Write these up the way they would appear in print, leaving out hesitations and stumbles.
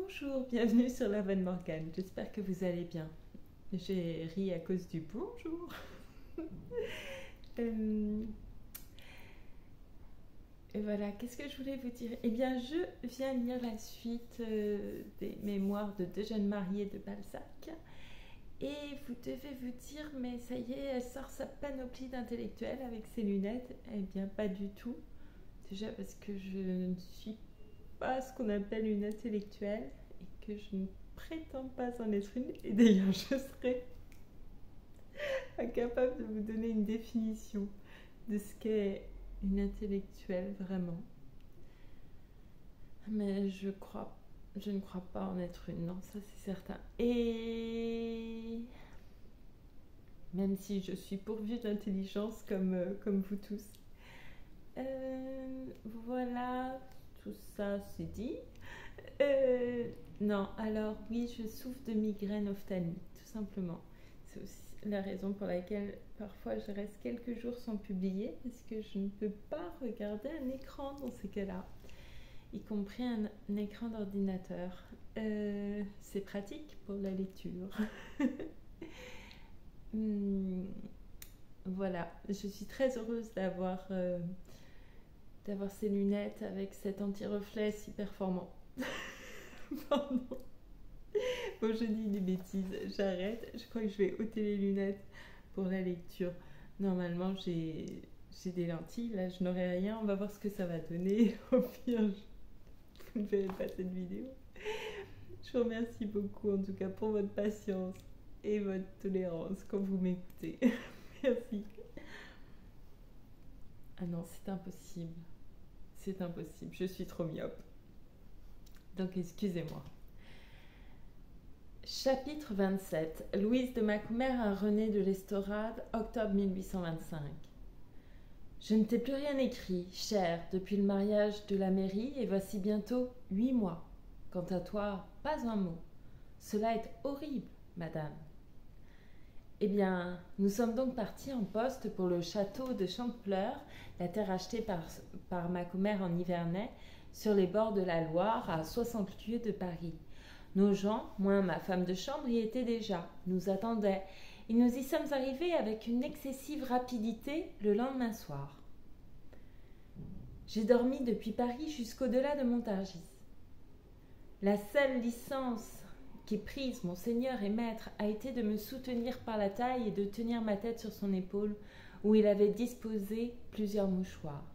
Bonjour, bienvenue sur la Bonne Morgane. J'espère que vous allez bien. J'ai ri à cause du bonjour. Et voilà, qu'est-ce que je voulais vous dire? Eh bien, je viens lire la suite des mémoires de deux jeunes mariés de Balzac. Et vous devez vous dire, mais ça y est, elle sort sa panoplie d'intellectuels avec ses lunettes. Eh bien, pas du tout. Déjà parce que je ne suis pas ce qu'on appelle une intellectuelle et que je ne prétends pas en être une. Et d'ailleurs, je serais incapable de vous donner une définition de ce qu'est une intellectuelle vraiment. Mais je ne crois pas en être une, non, ça c'est certain. Et même si je suis pourvue d'intelligence comme vous tous. Voilà, tout ça c'est dit. Non, alors oui, je souffre de migraine ophtalmique, tout simplement. C'est aussi la raison pour laquelle parfois je reste quelques jours sans publier, parce que je ne peux pas regarder un écran dans ces cas-là, y compris un écran d'ordinateur. C'est pratique pour la lecture. Voilà, je suis très heureuse d'avoir ces lunettes avec cet anti-reflet si performant. Pardon. Bon, je dis des bêtises, j'arrête. Je crois que je vais ôter les lunettes pour la lecture. Normalement, j'ai des lentilles, là je n'aurai rien. On va voir ce que ça va donner. Au pire, vous ne verrez pas cette vidéo. Je vous remercie beaucoup en tout cas pour votre patience et votre tolérance quand vous m'écoutez. Merci. Ah non, c'est impossible. C'est impossible, je suis trop myope. Donc excusez-moi. Chapitre 27. Louise de Macumer à René de l'Estorade, octobre 1825. Je ne t'ai plus rien écrit, chère, depuis le mariage de la mairie, et voici bientôt 8 mois. Quant à toi, pas un mot. Cela est horrible, madame. Eh bien, nous sommes donc partis en poste pour le château de Chantepleurs, la terre achetée par Macumer en Nivernais, sur les bords de la Loire, à 60 lieues de Paris. Nos gens, moi ma femme de chambre, y étaient déjà, nous attendaient, et nous y sommes arrivés avec une excessive rapidité le lendemain soir. J'ai dormi depuis Paris jusqu'au-delà de Montargis. La seule licence qu'ait prise mon seigneur et maître a été de me soutenir par la taille et de tenir ma tête sur son épaule, où il avait disposé plusieurs mouchoirs.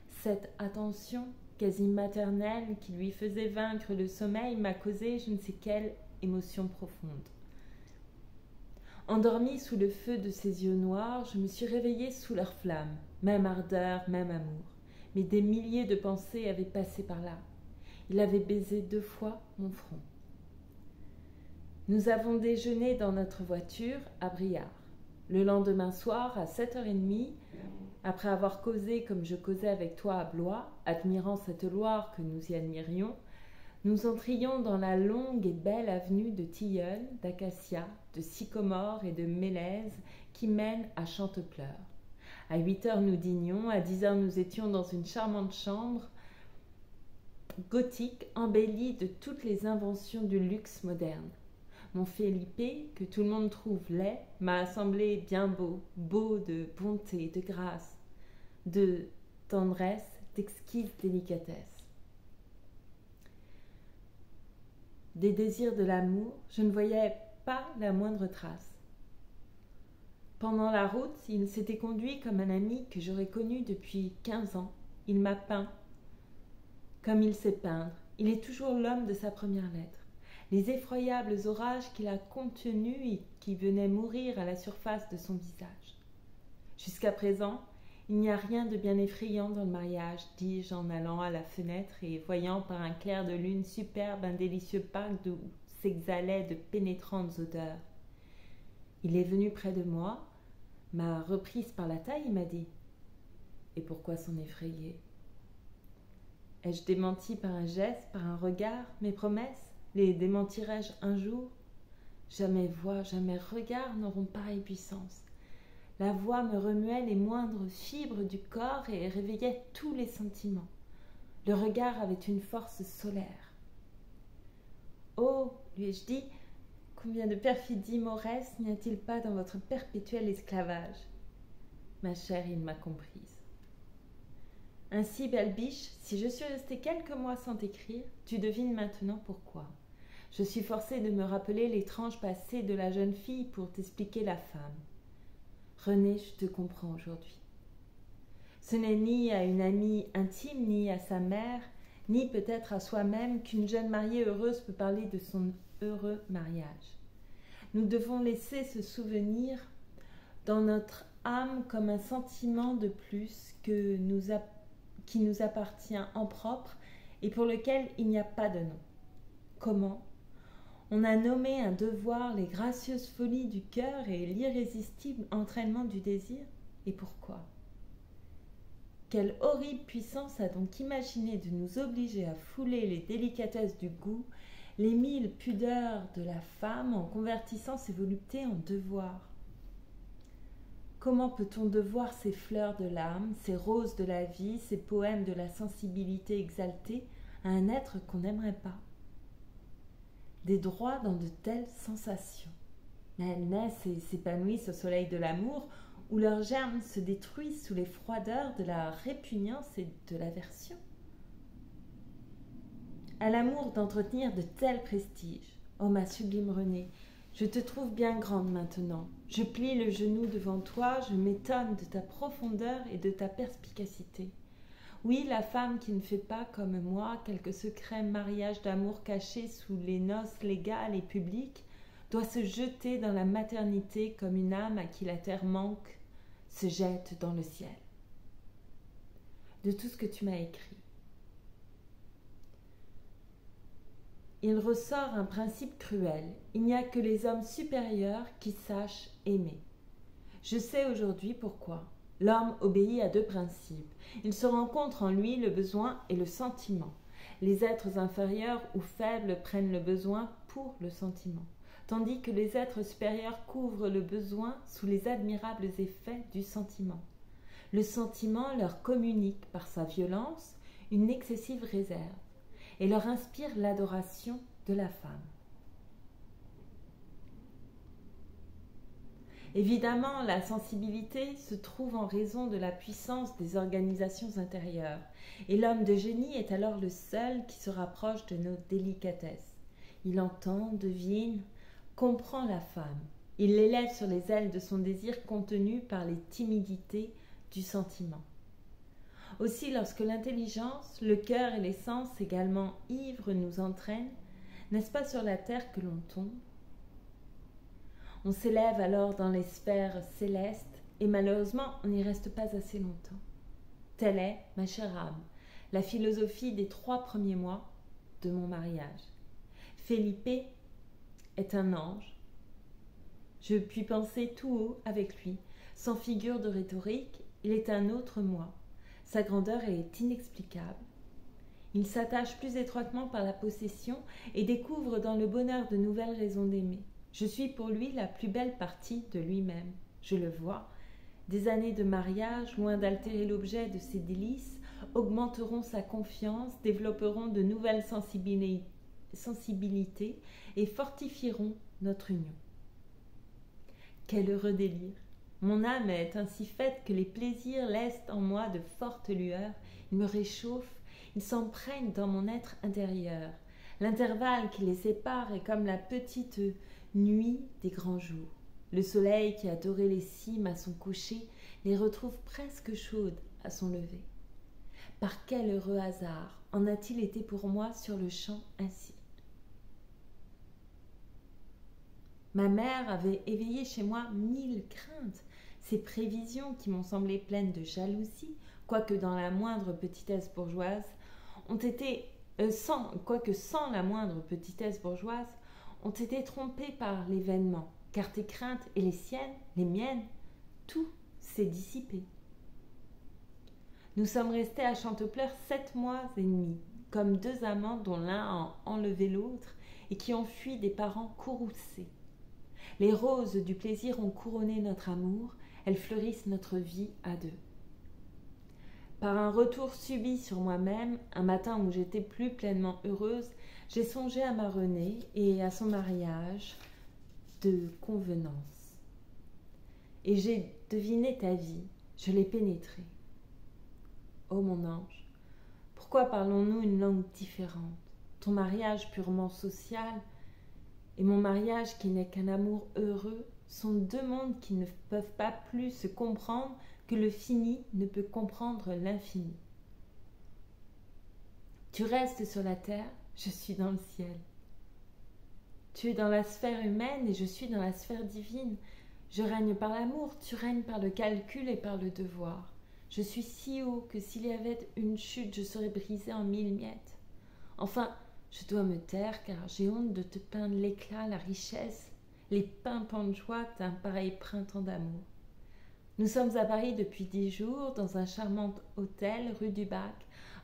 Cette attention quasi maternelle qui lui faisait vaincre le sommeil m'a causé je ne sais quelle émotion profonde. Endormie sous le feu de ses yeux noirs, je me suis réveillée sous leur flamme, même ardeur, même amour. Mais des milliers de pensées avaient passé par là. Il avait baisé 2 fois mon front. Nous avons déjeuné dans notre voiture à Briare. Le lendemain soir, à 7h30, après avoir causé comme je causais avec toi à Blois, admirant cette Loire que nous y admirions, nous entrions dans la longue et belle avenue de tilleuls, d'acacias, de sycomores et de mélèzes qui mène à Chantepleurs. À 8h nous dînions, à 10h nous étions dans une charmante chambre gothique embellie de toutes les inventions du luxe moderne. Mon Felipe, que tout le monde trouve laid, m'a semblé bien beau, beau de bonté, de grâce, de tendresse, d'exquise délicatesse. Des désirs de l'amour, je ne voyais pas la moindre trace. Pendant la route, il s'était conduit comme un ami que j'aurais connu depuis 15 ans. Il m'a peint comme il sait peindre. Il est toujours l'homme de sa première lettre. Les effroyables orages qu'il a contenus et qui venaient mourir à la surface de son visage. Jusqu'à présent, il n'y a rien de bien effrayant dans le mariage, dis-je en allant à la fenêtre et voyant par un clair de lune superbe un délicieux parc d'où s'exhalaient de pénétrantes odeurs. Il est venu près de moi, m'a reprise par la taille et m'a dit « Et pourquoi s'en effrayer ?» Ai-je démenti par un geste, par un regard, mes promesses? Les démentirai-je un jour? Jamais voix, jamais regard n'auront pareille puissance. La voix me remuait les moindres fibres du corps et réveillait tous les sentiments. Le regard avait une force solaire. Oh, lui ai-je dit, combien de perfidie mauresses n'y a-t-il pas dans votre perpétuel esclavage? Ma chère, il m'a comprise. Ainsi, belle biche, si je suis restée quelques mois sans t'écrire, tu devines maintenant pourquoi. Je suis forcée de me rappeler l'étrange passé de la jeune fille pour t'expliquer la femme. Renée, je te comprends aujourd'hui. Ce n'est ni à une amie intime, ni à sa mère, ni peut-être à soi-même qu'une jeune mariée heureuse peut parler de son heureux mariage. Nous devons laisser ce souvenir dans notre âme comme un sentiment de plus qui nous appartient en propre et pour lequel il n'y a pas de nom. Comment? On a nommé un devoir les gracieuses folies du cœur et l'irrésistible entraînement du désir. Et pourquoi? Quelle horrible puissance a donc imaginé de nous obliger à fouler les délicatesses du goût, les 1000 pudeurs de la femme en convertissant ses voluptés en devoirs? Comment peut-on devoir ces fleurs de l'âme, ces roses de la vie, ces poèmes de la sensibilité exaltée à un être qu'on n'aimerait pas? Des droits dans de telles sensations. Mais elles naissent et s'épanouissent au soleil de l'amour, où leurs germes se détruisent sous les froideurs de la répugnance et de l'aversion. À l'amour d'entretenir de tels prestiges. Ô ma sublime Renée, je te trouve bien grande maintenant. Je plie le genou devant toi, je m'étonne de ta profondeur et de ta perspicacité. Oui, la femme qui ne fait pas, comme moi, quelque secret mariage d'amour caché sous les noces légales et publiques, doit se jeter dans la maternité comme une âme à qui la terre manque se jette dans le ciel. De tout ce que tu m'as écrit, il ressort un principe cruel. Il n'y a que les hommes supérieurs qui sachent aimer. Je sais aujourd'hui pourquoi. L'homme obéit à 2 principes. Il se rencontre en lui le besoin et le sentiment. Les êtres inférieurs ou faibles prennent le besoin pour le sentiment, tandis que les êtres supérieurs couvrent le besoin sous les admirables effets du sentiment. Le sentiment leur communique par sa violence une excessive réserve et leur inspire l'adoration de la femme. Évidemment, la sensibilité se trouve en raison de la puissance des organisations intérieures, et l'homme de génie est alors le seul qui se rapproche de nos délicatesses. Il entend, devine, comprend la femme. Il l'élève sur les ailes de son désir contenu par les timidités du sentiment. Aussi, lorsque l'intelligence, le cœur et les sens également ivres nous entraînent, n'est-ce pas sur la terre que l'on tombe? On s'élève alors dans les sphères célestes et malheureusement on n'y reste pas assez longtemps. Telle est, ma chère âme, la philosophie des 3 premiers mois de mon mariage. Felipe est un ange. Je puis penser tout haut avec lui, sans figure de rhétorique, il est un autre moi. Sa grandeur est inexplicable. Il s'attache plus étroitement par la possession et découvre dans le bonheur de nouvelles raisons d'aimer. Je suis pour lui la plus belle partie de lui-même. Je le vois. Des années de mariage, loin d'altérer l'objet de ses délices, augmenteront sa confiance, développeront de nouvelles sensibilités et fortifieront notre union. Quel heureux délire! Mon âme est ainsi faite que les plaisirs laissent en moi de fortes lueurs, ils me réchauffent, ils s'emprègnent dans mon être intérieur. L'intervalle qui les sépare est comme la petite nuit des grands jours. Le soleil qui a doré les cimes à son coucher les retrouve presque chaudes à son lever. Par quel heureux hasard en a-t-il été pour moi sur le champ ainsi? Ma mère avait éveillé chez moi 1000 craintes. Ces prévisions qui m'ont semblé pleines de jalousie, quoique dans la moindre petitesse bourgeoise, quoique sans la moindre petitesse bourgeoise, ont été trompées par l'événement, car tes craintes et les siennes, les miennes, tout s'est dissipé. Nous sommes restés à Chantepleurs 7 mois et demi, comme 2 amants dont l'un a enlevé l'autre et qui ont fui des parents courroucés. Les roses du plaisir ont couronné notre amour, elles fleurissent notre vie à 2. Par un retour subi sur moi-même, un matin où j'étais plus pleinement heureuse, j'ai songé à ma Renée et à son mariage de convenance. Et j'ai deviné ta vie, je l'ai pénétrée. Oh mon ange, pourquoi parlons-nous une langue différente? Ton mariage purement social et mon mariage qui n'est qu'un amour heureux sont deux mondes qui ne peuvent pas plus se comprendre que le fini ne peut comprendre l'infini. Tu restes sur la terre, je suis dans le ciel. Tu es dans la sphère humaine et je suis dans la sphère divine. Je règne par l'amour, tu règnes par le calcul et par le devoir. Je suis si haut que s'il y avait une chute, je serais brisée en 1000 miettes. Enfin, je dois me taire car j'ai honte de te peindre l'éclat, la richesse, les pimpants de joie d'un pareil printemps d'amour. Nous sommes à Paris depuis 10 jours, dans un charmant hôtel rue du Bac,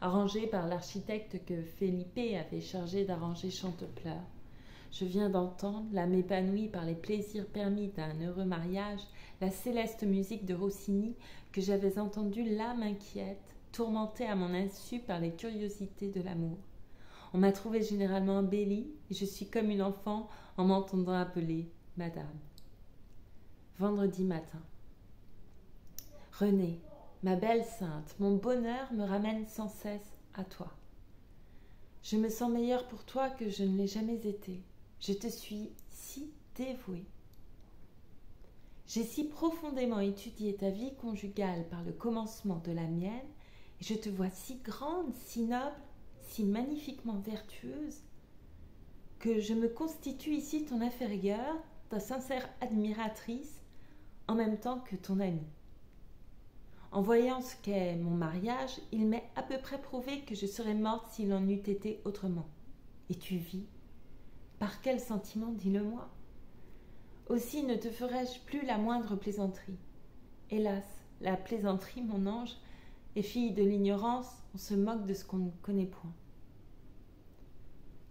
arrangé par l'architecte que Felipe avait chargé d'arranger Chantepleurs. Je viens d'entendre, l'âme épanouie par les plaisirs permis d'un heureux mariage, la céleste musique de Rossini que j'avais entendue, l'âme inquiète, tourmentée à mon insu par les curiosités de l'amour. On m'a trouvée généralement embellie et je suis comme une enfant en m'entendant appeler Madame. Vendredi matin. Renée, ma belle sainte, mon bonheur me ramène sans cesse à toi. Je me sens meilleure pour toi que je ne l'ai jamais été. Je te suis si dévouée. J'ai si profondément étudié ta vie conjugale par le commencement de la mienne, et je te vois si grande, si noble, si magnifiquement vertueuse, que je me constitue ici ton inférieure, ta sincère admiratrice, en même temps que ton amie. En voyant ce qu'est mon mariage, il m'est à peu près prouvé que je serais morte s'il en eût été autrement. Et tu vis. Par quel sentiment, dis-le-moi. Aussi ne te ferai-je plus la moindre plaisanterie. Hélas, la plaisanterie, mon ange, est fille de l'ignorance, on se moque de ce qu'on ne connaît point.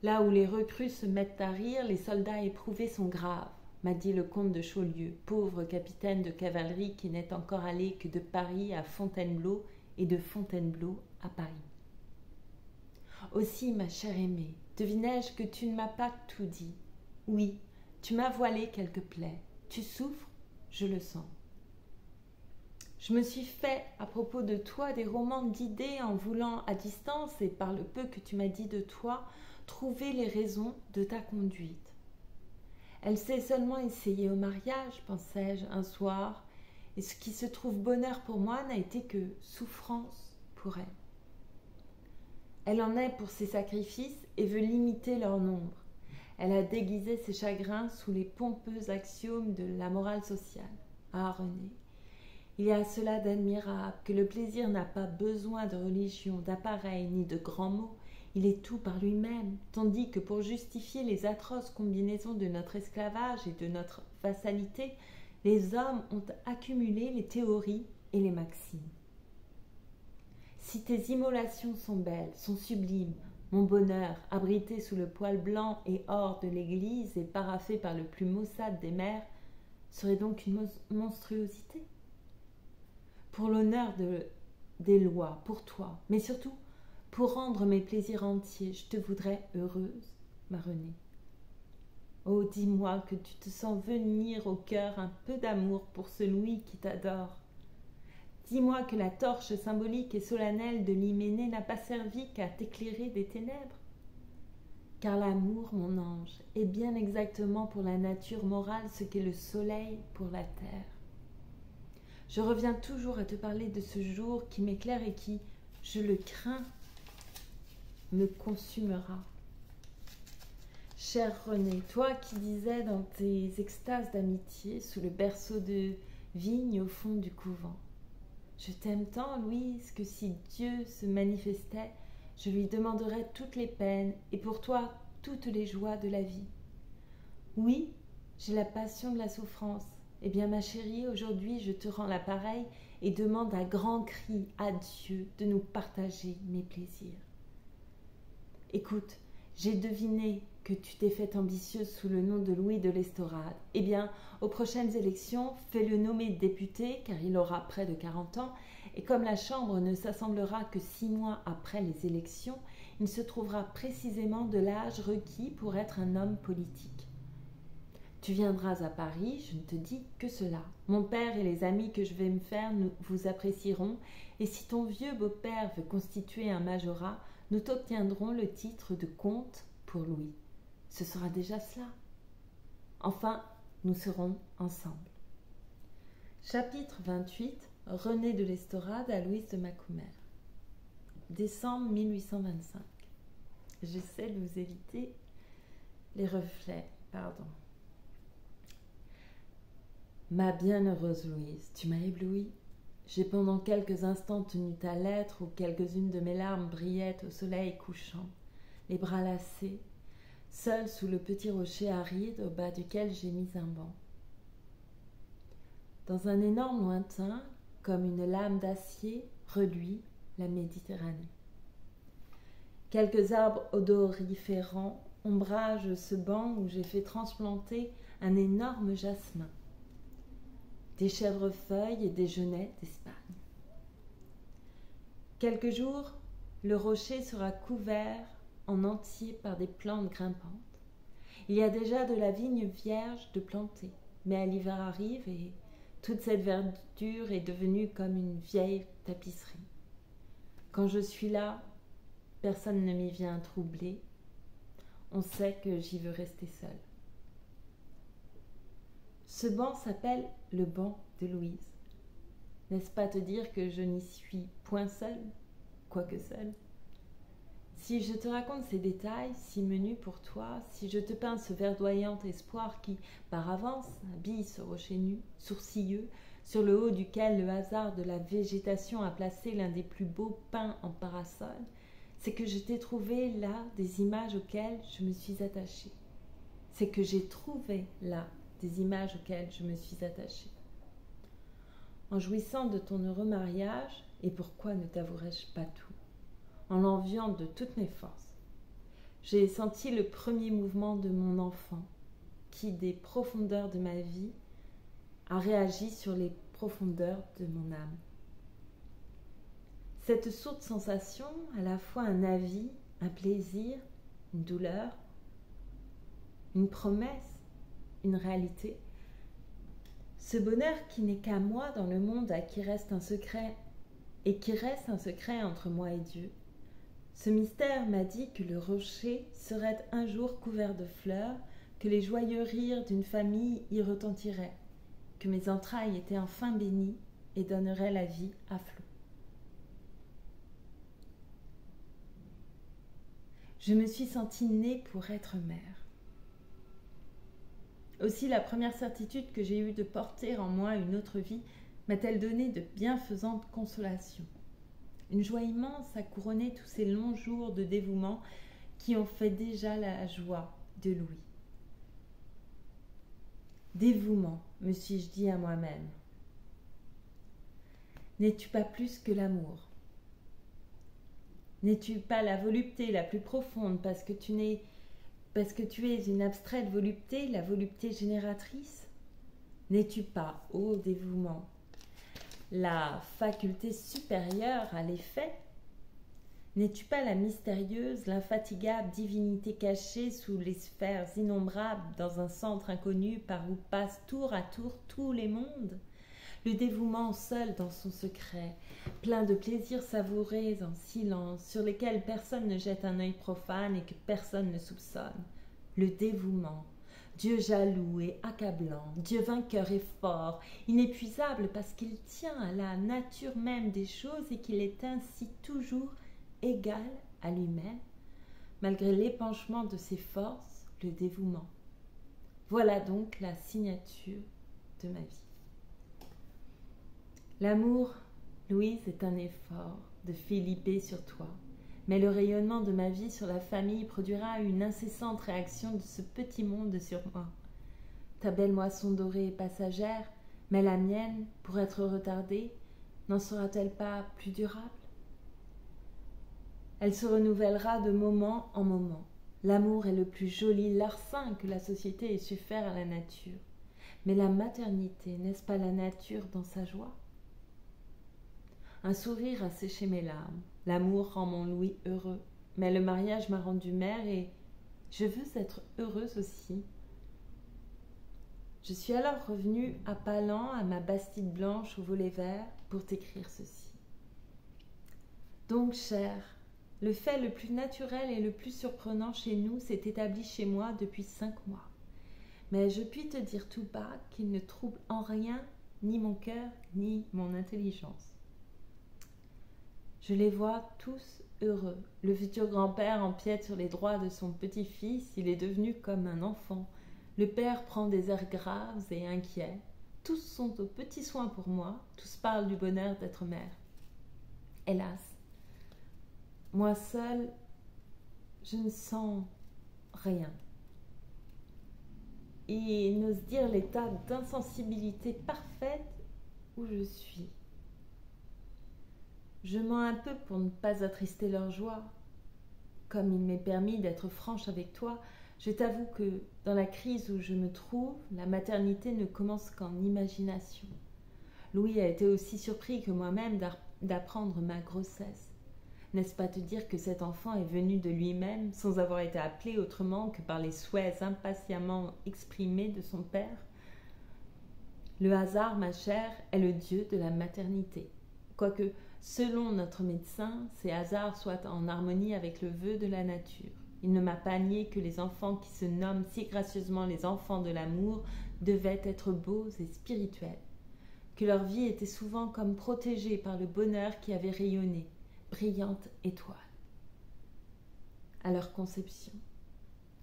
Là où les recrues se mettent à rire, les soldats éprouvés sont graves, m'a dit le comte de Chaulieu, pauvre capitaine de cavalerie qui n'est encore allé que de Paris à Fontainebleau et de Fontainebleau à Paris. Aussi, ma chère aimée, devinai-je que tu ne m'as pas tout dit. Oui, tu m'as voilé quelques plaies. Tu souffres, je le sens. Je me suis fait, à propos de toi, des romans d'idées en voulant, à distance et par le peu que tu m'as dit de toi, trouver les raisons de ta conduite. Elle s'est seulement essayée au mariage, pensai-je un soir, et ce qui se trouve bonheur pour moi n'a été que souffrance pour elle. Elle en est pour ses sacrifices et veut limiter leur nombre. Elle a déguisé ses chagrins sous les pompeux axiomes de la morale sociale. Ah, Renée, il y a cela d'admirable que le plaisir n'a pas besoin de religion, d'appareil ni de grands mots. Il est tout par lui-même, tandis que pour justifier les atroces combinaisons de notre esclavage et de notre vassalité, les hommes ont accumulé les théories et les maximes. Si tes immolations sont belles, sont sublimes, mon bonheur, abrité sous le poil blanc et or de l'église et paraphé par le plus maussade des mers, serait donc une monstruosité? Pour l'honneur des lois, pour toi, mais surtout pour rendre mes plaisirs entiers, je te voudrais heureuse, ma Renée. Oh, dis-moi que tu te sens venir au cœur un peu d'amour pour celui qui t'adore. Dis-moi que la torche symbolique et solennelle de l'hyménée n'a pas servi qu'à t'éclairer des ténèbres. Car l'amour, mon ange, est bien exactement pour la nature morale ce qu'est le soleil pour la terre. Je reviens toujours à te parler de ce jour qui m'éclaire et qui, je le crains, me consumera. Chère Renée, toi qui disais dans tes extases d'amitié sous le berceau de vigne au fond du couvent, je t'aime tant, Louise, que si Dieu se manifestait, je lui demanderais toutes les peines et pour toi toutes les joies de la vie. Oui, j'ai la passion de la souffrance. Eh bien, ma chérie, aujourd'hui je te rends l'appareil et demande à grands cris à Dieu de nous partager mes plaisirs. Écoute, j'ai deviné que tu t'es faite ambitieuse sous le nom de Louis de l'Estorade. Eh bien, aux prochaines élections, fais-le nommer député, car il aura près de 40 ans, et comme la Chambre ne s'assemblera que 6 mois après les élections, il se trouvera précisément de l'âge requis pour être un homme politique. Tu viendras à Paris, je ne te dis que cela. Mon père et les amis que je vais me faire vous apprécieront, et si ton vieux beau-père veut constituer un majorat, nous t'obtiendrons le titre de comte pour Louis. Ce sera déjà cela. Enfin, nous serons ensemble. Chapitre 28. René de l'Estorade à Louise de Macumer. Décembre 1825. J'essaie de vous éviter les reflets. Ma bienheureuse Louise, tu m'as éblouie. J'ai pendant quelques instants tenu ta lettre où quelques-unes de mes larmes brillaient au soleil couchant, les bras lassés, seule sous le petit rocher aride au bas duquel j'ai mis un banc. Dans un énorme lointain, comme une lame d'acier, reluit la Méditerranée. Quelques arbres odoriférants ombragent ce banc où j'ai fait transplanter un énorme jasmin, des chèvrefeuilles et des genêts d'Espagne. Quelques jours, le rocher sera couvert en entier par des plantes grimpantes. Il y a déjà de la vigne vierge de planter, mais l'hiver arrive et toute cette verdure est devenue comme une vieille tapisserie. Quand je suis là, personne ne m'y vient troubler. On sait que j'y veux rester seule. Ce banc s'appelle le banc de Louise. N'est-ce pas te dire que je n'y suis point seule, quoique seule? Si je te raconte ces détails, si menus pour toi, si je te peins ce verdoyant espoir qui, par avance, habille ce rocher nu, sourcilleux, sur le haut duquel le hasard de la végétation a placé l'un des plus beaux pins en parasol, c'est que je t'ai trouvé là des images auxquelles je me suis attachée. C'est que j'ai trouvé là des images auxquelles je me suis attachée. En jouissant de ton heureux mariage, et pourquoi ne t'avouerais-je pas tout, en l'enviant de toutes mes forces, j'ai senti le premier mouvement de mon enfant, qui, des profondeurs de ma vie, a réagi sur les profondeurs de mon âme. Cette sourde sensation, à la fois un avis, un plaisir, une douleur, une promesse, une réalité, ce bonheur qui n'est qu'à moi dans le monde, à qui reste un secret, et qui reste un secret entre moi et Dieu, ce mystère m'a dit que le rocher serait un jour couvert de fleurs, que les joyeux rires d'une famille y retentiraient, que mes entrailles étaient enfin bénies et donneraient la vie à flot. Je me suis sentie née pour être mère. Aussi la première certitude que j'ai eue de porter en moi une autre vie m'a-t-elle donné de bienfaisantes consolations. Une joie immense a couronné tous ces longs jours de dévouement qui ont fait déjà la joie de Louis. Dévouement, me suis-je dit à moi-même. N'es-tu pas plus que l'amour? N'es-tu pas la volupté la plus profonde parce que tu es une abstraite volupté, la volupté génératrice? N'es-tu pas, ô dévouement, la faculté supérieure à l'effet? N'es-tu pas la mystérieuse, l'infatigable divinité cachée sous les sphères innombrables dans un centre inconnu par où passent tour à tour tous les mondes? Le dévouement seul dans son secret, plein de plaisirs savourés en silence, sur lesquels personne ne jette un œil profane et que personne ne soupçonne. Le dévouement, Dieu jaloux et accablant, Dieu vainqueur et fort, inépuisable parce qu'il tient à la nature même des choses et qu'il est ainsi toujours égal à lui-même, malgré l'épanchement de ses forces, le dévouement. Voilà donc la signature de ma vie. L'amour, Louise, est un effort de Philippe sur toi, mais le rayonnement de ma vie sur la famille produira une incessante réaction de ce petit monde sur moi. Ta belle moisson dorée est passagère, mais la mienne, pour être retardée, n'en sera-t-elle pas plus durable? Elle se renouvellera de moment en moment. L'amour est le plus joli larcin que la société ait su faire à la nature. Mais la maternité, n'est-ce pas la nature dans sa joie? Un sourire a séché mes larmes. L'amour rend mon Louis heureux. Mais le mariage m'a rendue mère et je veux être heureuse aussi. Je suis alors revenue à pas lents à ma bastide blanche au volet vert pour t'écrire ceci. Donc, chère, le fait le plus naturel et le plus surprenant chez nous s'est établi chez moi depuis 5 mois. Mais je puis te dire tout bas qu'il ne trouble en rien ni mon cœur ni mon intelligence. Je les vois tous heureux. Le futur grand-père empiète sur les droits de son petit-fils, il est devenu comme un enfant. Le père prend des airs graves et inquiets. Tous sont aux petits soins pour moi, tous parlent du bonheur d'être mère. Hélas, moi seule, je ne sens rien. Et n'ose dire l'état d'insensibilité parfaite où je suis. Je mens un peu pour ne pas attrister leur joie. Comme il m'est permis d'être franche avec toi, je t'avoue que dans la crise où je me trouve, la maternité ne commence qu'en imagination. Louis a été aussi surpris que moi-même d'apprendre ma grossesse. N'est-ce pas te dire que cet enfant est venu de lui-même, sans avoir été appelé autrement que par les souhaits impatiemment exprimés de son père? Le hasard, ma chère, est le dieu de la maternité. Quoique, selon notre médecin, ces hasards soient en harmonie avec le vœu de la nature. Il ne m'a pas nié que les enfants qui se nomment si gracieusement les enfants de l'amour devaient être beaux et spirituels, que leur vie était souvent comme protégée par le bonheur qui avait rayonné, brillante étoile, à leur conception.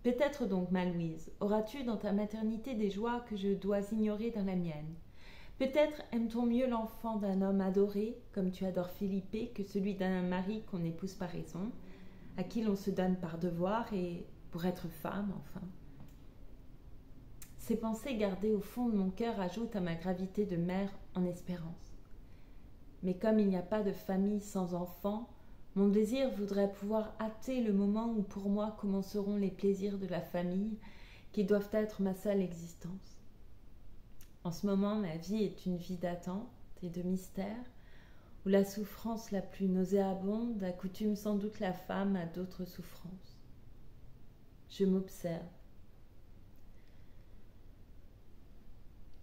Peut-être donc, ma Louise, auras-tu dans ta maternité des joies que je dois ignorer dans la mienne. Peut-être aime-t-on mieux l'enfant d'un homme adoré, comme tu adores Philippe, que celui d'un mari qu'on épouse par raison, à qui l'on se donne par devoir et pour être femme, enfin. Ces pensées gardées au fond de mon cœur ajoutent à ma gravité de mère en espérance. Mais comme il n'y a pas de famille sans enfants, mon désir voudrait pouvoir hâter le moment où pour moi commenceront les plaisirs de la famille qui doivent être ma seule existence. En ce moment, ma vie est une vie d'attente et de mystère, où la souffrance la plus nauséabonde accoutume sans doute la femme à d'autres souffrances. Je m'observe.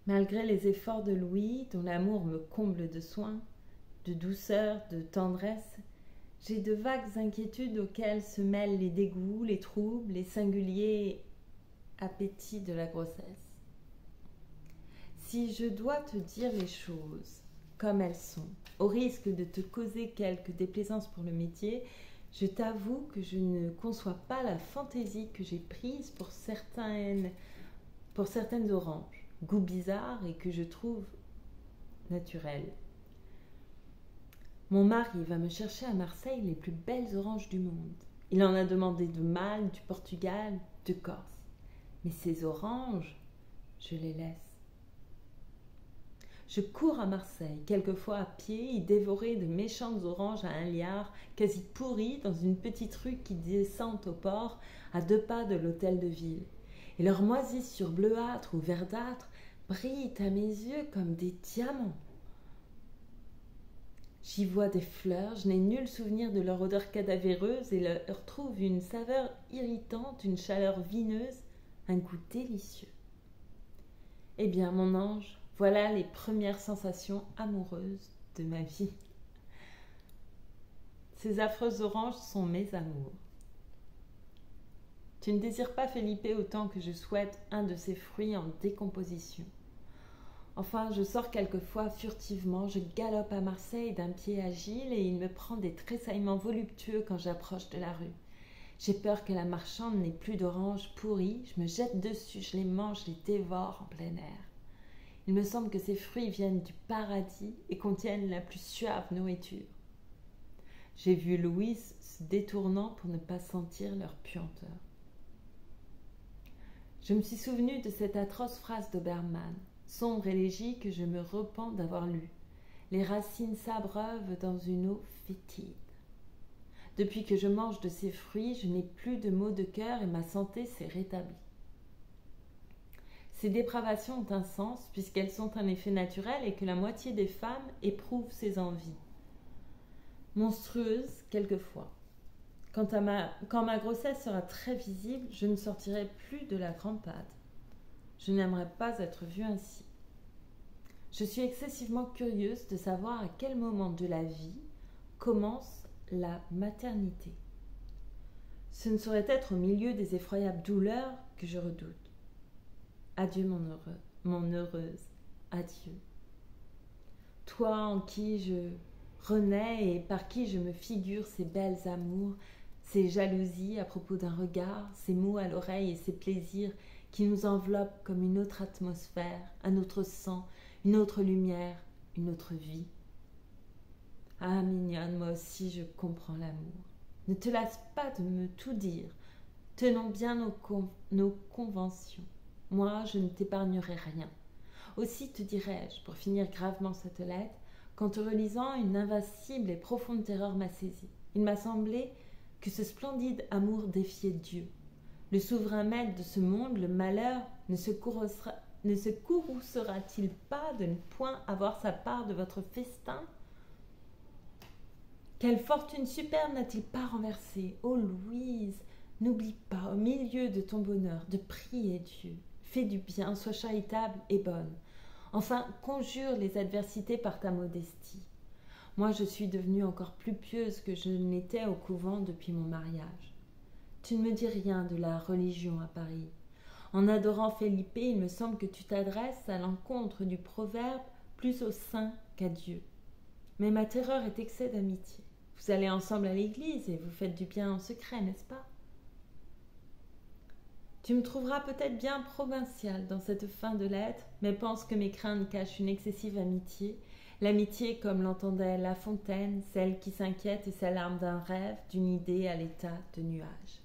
Malgré les efforts de Louis, dont l'amour me comble de soins, de douceur, de tendresse, j'ai de vagues inquiétudes auxquelles se mêlent les dégoûts, les troubles, les singuliers appétits de la grossesse. Si je dois te dire les choses comme elles sont, au risque de te causer quelque déplaisance pour le métier, je t'avoue que je ne conçois pas la fantaisie que j'ai prise pour certaines oranges, goût bizarre et que je trouve naturel. Mon mari va me chercher à Marseille les plus belles oranges du monde. Il en a demandé de Malte, du Portugal, de Corse. Mais ces oranges, je les laisse. Je cours à Marseille, quelquefois à pied, y dévorer de méchantes oranges à 1 liard, quasi pourries, dans une petite rue qui descend au port, à 2 pas de l'hôtel de ville. Et leurs moisissures bleuâtres ou verdâtres brillent à mes yeux comme des diamants. J'y vois des fleurs, je n'ai nul souvenir de leur odeur cadavéreuse et leur trouve une saveur irritante, une chaleur vineuse, un goût délicieux. Eh bien, mon ange, voilà les premières sensations amoureuses de ma vie. Ces affreuses oranges sont mes amours. Tu ne désires pas Felipe autant que je souhaite un de ces fruits en décomposition. Enfin, je sors quelquefois furtivement, je galope à Marseille d'un pied agile et il me prend des tressaillements voluptueux quand j'approche de la rue. J'ai peur que la marchande n'ait plus d'oranges pourries, je me jette dessus, je les mange, je les dévore en plein air. Il me semble que ces fruits viennent du paradis et contiennent la plus suave nourriture. J'ai vu Louise se détournant pour ne pas sentir leur puanteur. Je me suis souvenu de cette atroce phrase d'Obermann, sombre élégie que je me repens d'avoir lue. Les racines s'abreuvent dans une eau fétide. Depuis que je mange de ces fruits, je n'ai plus de maux de cœur et ma santé s'est rétablie. Ces dépravations ont un sens puisqu'elles sont un effet naturel et que la moitié des femmes éprouvent ces envies. Monstrueuses, quelquefois. Quand ma grossesse sera très visible, je ne sortirai plus de la crampade. Je n'aimerais pas être vue ainsi. Je suis excessivement curieuse de savoir à quel moment de la vie commence la maternité. Ce ne saurait être au milieu des effroyables douleurs que je redoute. Adieu mon heureuse, adieu. Toi en qui je renais et par qui je me figure ces belles amours, ces jalousies à propos d'un regard, ces mots à l'oreille et ces plaisirs qui nous enveloppent comme une autre atmosphère, un autre sang, une autre lumière, une autre vie. Ah mignonne, moi aussi je comprends l'amour. Ne te lasse pas de me tout dire. Tenons bien nos conventions. Moi, je ne t'épargnerai rien. Aussi te dirais-je, pour finir gravement cette lettre, qu'en te relisant, une invincible et profonde terreur m'a saisie. Il m'a semblé que ce splendide amour défiait Dieu. Le souverain maître de ce monde, le malheur, ne se courroucera-t-il pas de ne point avoir sa part de votre festin? Quelle fortune superbe n'a-t-il pas renversée? Ô Louise, n'oublie pas, au milieu de ton bonheur, de prier Dieu. Fais du bien, sois charitable et bonne. Enfin, conjure les adversités par ta modestie. Moi, je suis devenue encore plus pieuse que je ne l'étais au couvent depuis mon mariage. Tu ne me dis rien de la religion à Paris. En adorant Felipe, il me semble que tu t'adresses à l'encontre du proverbe plus au saint qu'à Dieu. Mais ma terreur est excès d'amitié. Vous allez ensemble à l'église et vous faites du bien en secret, n'est-ce pas? Tu me trouveras peut-être bien provinciale dans cette fin de lettre, mais pense que mes craintes cachent une excessive amitié. L'amitié comme l'entendait La Fontaine, celle qui s'inquiète et s'alarme d'un rêve, d'une idée à l'état de nuage.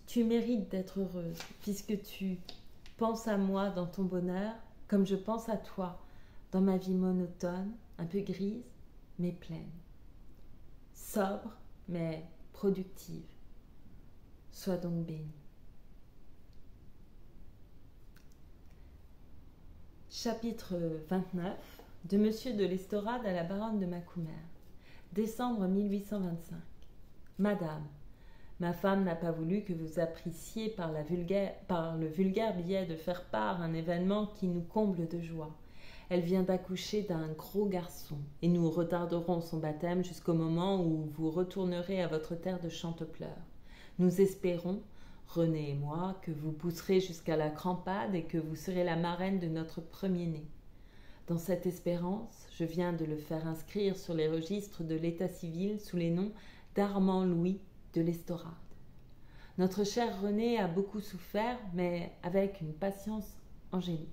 Tu mérites d'être heureuse, puisque tu penses à moi dans ton bonheur, comme je pense à toi dans ma vie monotone, un peu grise, mais pleine. Sobre, mais productive. Sois donc bénie. Chapitre 29 de Monsieur de l'Estorade à la baronne de Macumer. Décembre 1825. Madame, ma femme n'a pas voulu que vous apprissiez par le vulgaire billet de faire part un événement qui nous comble de joie. Elle vient d'accoucher d'un gros garçon, et nous retarderons son baptême jusqu'au moment où vous retournerez à votre terre de Chantepleurs. Nous espérons, René et moi, que vous pousserez jusqu'à la crampade et que vous serez la marraine de notre premier-né. Dans cette espérance, je viens de le faire inscrire sur les registres de l'état civil sous les noms d'Armand Louis de l'Estorade. Notre cher René a beaucoup souffert, mais avec une patience angélique.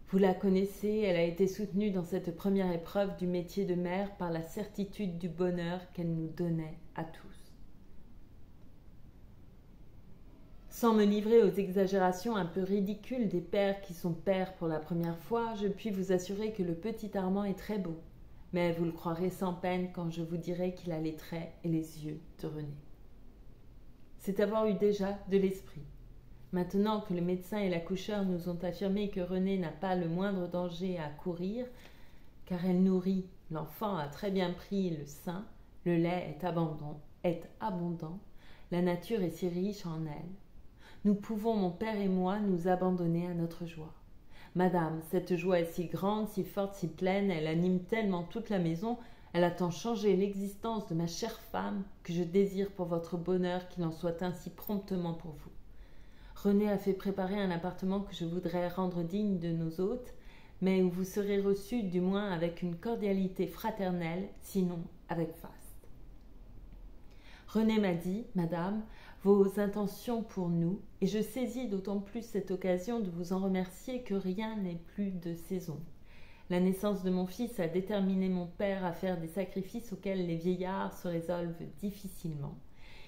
Vous la connaissez, elle a été soutenue dans cette première épreuve du métier de mère par la certitude du bonheur qu'elle nous donnait à tous. Sans me livrer aux exagérations un peu ridicules des pères qui sont pères pour la première fois, je puis vous assurer que le petit Armand est très beau, mais vous le croirez sans peine quand je vous dirai qu'il a les traits et les yeux de René. C'est avoir eu déjà de l'esprit. Maintenant que le médecin et l'accoucheur nous ont affirmé que René n'a pas le moindre danger à courir, car elle nourrit, l'enfant a très bien pris le sein, le lait est abondant, la nature est si riche en elle. Nous pouvons, mon père et moi, nous abandonner à notre joie. Madame, cette joie est si grande, si forte, si pleine, elle anime tellement toute la maison, elle a tant changé l'existence de ma chère femme que je désire pour votre bonheur qu'il en soit ainsi promptement pour vous. René a fait préparer un appartement que je voudrais rendre digne de nos hôtes, mais où vous serez reçus du moins avec une cordialité fraternelle, sinon avec faste. René m'a dit, Madame, vos intentions pour nous, et je saisis d'autant plus cette occasion de vous en remercier que rien n'est plus de saison. La naissance de mon fils a déterminé mon père à faire des sacrifices auxquels les vieillards se résolvent difficilement.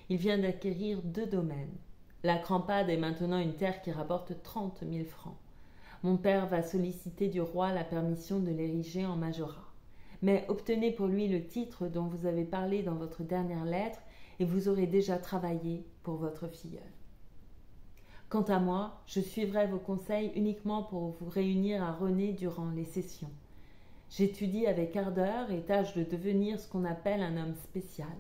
Il vient d'acquérir 2 domaines. La crampade est maintenant une terre qui rapporte 30 000 francs. Mon père va solliciter du roi la permission de l'ériger en majorat. mais obtenez pour lui le titre dont vous avez parlé dans votre dernière lettre et vous aurez déjà travaillé pour votre filleul. Quant à moi, je suivrai vos conseils uniquement pour vous réunir à René durant les sessions. J'étudie avec ardeur et tâche de devenir ce qu'on appelle un homme spécial,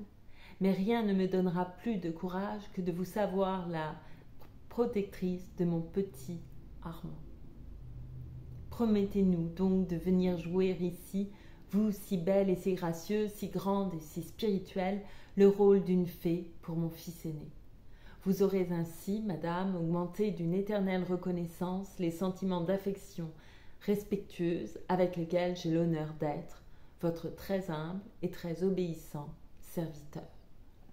mais rien ne me donnera plus de courage que de vous savoir la protectrice de mon petit Armand. Promettez-nous donc de venir jouer ici, vous si belle et si gracieuse, si grande et si spirituelle, le rôle d'une fée pour mon fils aîné. Vous aurez ainsi, madame, augmenté d'une éternelle reconnaissance les sentiments d'affection respectueuse avec lesquels j'ai l'honneur d'être votre très humble et très obéissant serviteur,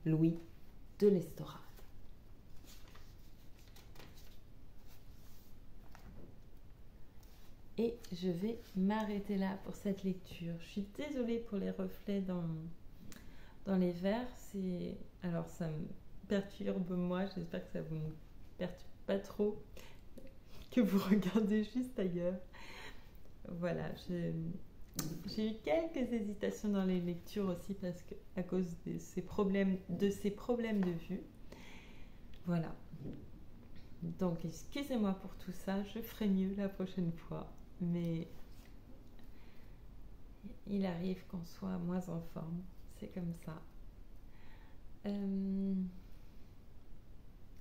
Louis de l'Estorade. Et je vais m'arrêter là pour cette lecture. Je suis désolée pour les reflets dans les vers. Alors ça me perturbe moi, j'espère que ça ne vous perturbe pas trop, que vous regardez juste ailleurs. Voilà, j'ai eu quelques hésitations dans les lectures aussi parce que à cause de ces problèmes de vue. Voilà. Donc excusez-moi pour tout ça, je ferai mieux la prochaine fois, mais il arrive qu'on soit moins en forme, c'est comme ça.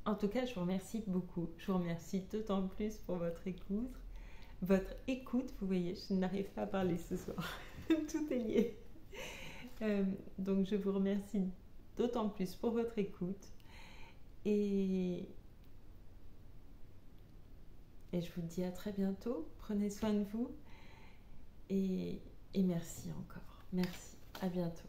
En tout cas, je vous remercie beaucoup. Je vous remercie d'autant plus pour votre écoute. Vous voyez, je n'arrive pas à parler ce soir. Tout est lié. Donc, je vous remercie d'autant plus pour votre écoute. Et je vous dis à très bientôt. Prenez soin de vous. Et merci encore. Merci. À bientôt.